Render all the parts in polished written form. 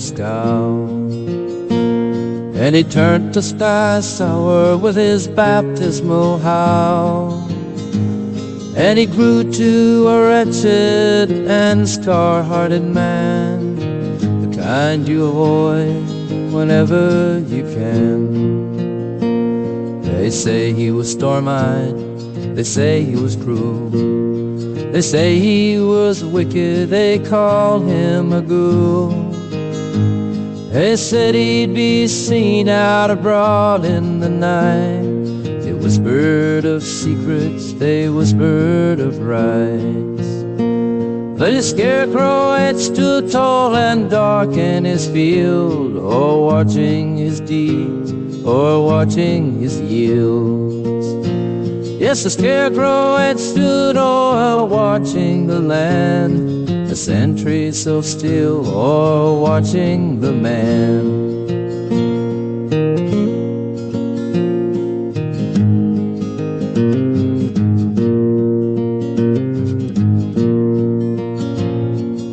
scowl. And he turned the sky sour with his baptismal howl. And he grew to a wretched and scar-hearted man, the kind you avoid whenever you can. They say he was storm-eyed, they say he was cruel, they say he was wicked, they call him a ghoul. They said he'd be seen out abroad in the night. They whispered of secrets, they whispered of rites. But his scarecrow had stood tall and dark in his field, or watching his deeds, or watching his yields. Yes, the scarecrow had stood or watching the land, a sentry so still, or watching the man.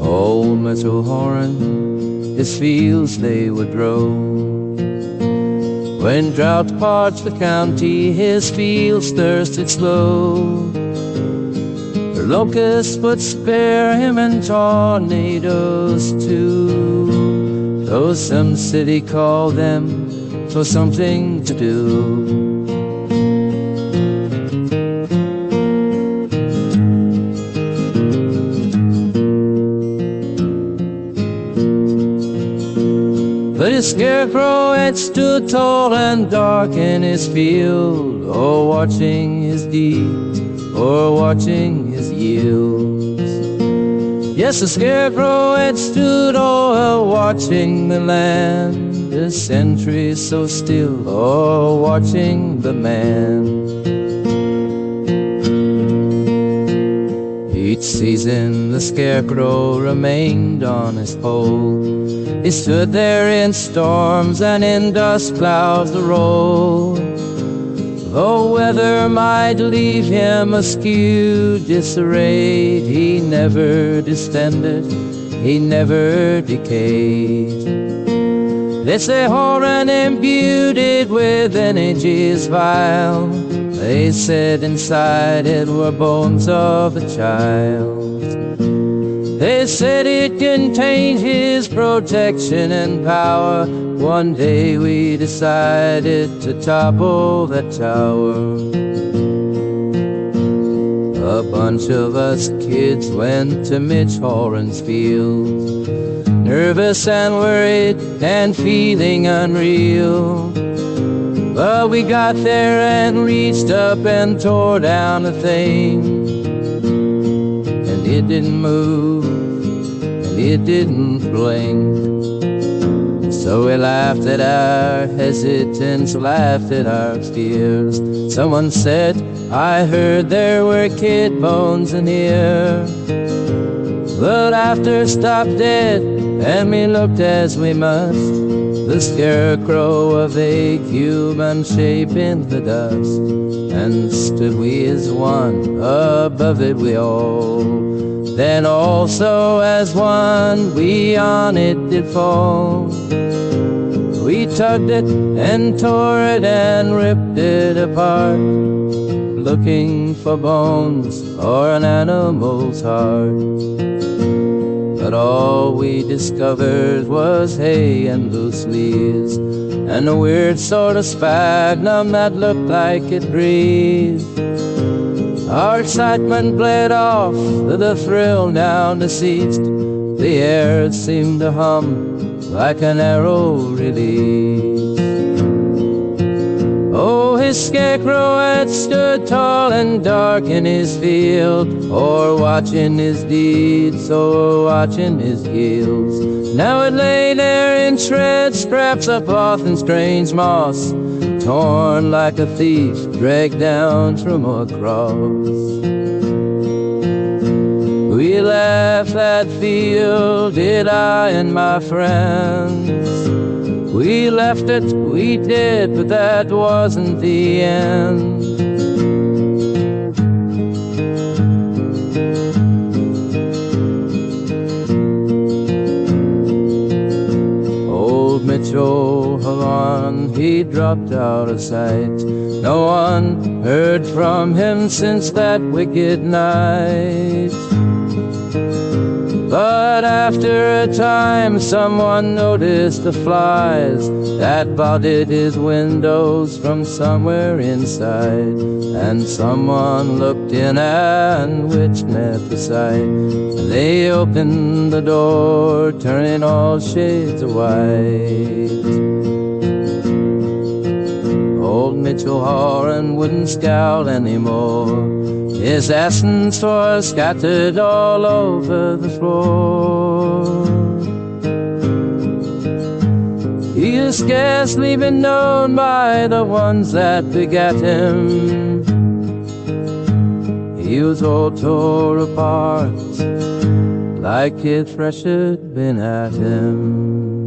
Old Mitchell Halloran, his fields they would grow. When drought parched the county, his fields thirsted slow. The locusts would spare him and tornadoes too, though some city called them for something to do. But his scarecrow had stood tall and dark in his field, or watching his deeds, or watching his yields. Yes, the scarecrow had stood or watching the land, a sentry so still, or watching the man. Each season the scarecrow remained on his pole. He stood there in storms and in dust clouds to roll. Though weather might leave him askew, disarrayed, he never distended, he never decayed. They say Halloran imbued it with energies vile. They said inside it were bones of a child. They said it contained his protection and power. One day we decided to topple that tower. A bunch of us kids went to Mitch Halloran's field, nervous and worried and feeling unreal. But we got there and reached up and tore down the thing, and it didn't move, and it didn't blink. So we laughed at our hesitance, laughed at our fears. Someone said, I heard there were kid bones in here. The laughter stopped dead, and we looked as we must. The scarecrow, a vague human shape in the dust. And stood we as one, above it we all. Then also as one, we on it did fall. We tugged it and tore it and ripped it apart, looking for bones or an animal's heart. But all we discovered was hay and loose leaves, and a weird sort of sphagnum that looked like it breathed. Our excitement bled off, the thrill now deceased. The air seemed to hum like an arrow released. Oh, his scarecrow had stood tall and dark in his field, or watching his deeds, or watching his yields. Now it lay there in shreds, scraps of cloth and strange moss, torn like a thief, dragged down from a cross. We left that field, did I and my friends. We left it, we did, but that wasn't the end. Old Mitchell Halloran, he dropped out of sight. No one heard from him since that wicked night. But after a time, someone noticed the flies that bothered his windows from somewhere inside. And someone looked in and which met the sight. And they opened the door, turning all shades of white. Old Mitchell Halloran wouldn't scowl anymore. His essence was scattered all over the floor. He has scarcely been known by the ones that begat him. He was all tore apart like if fresh had been at him.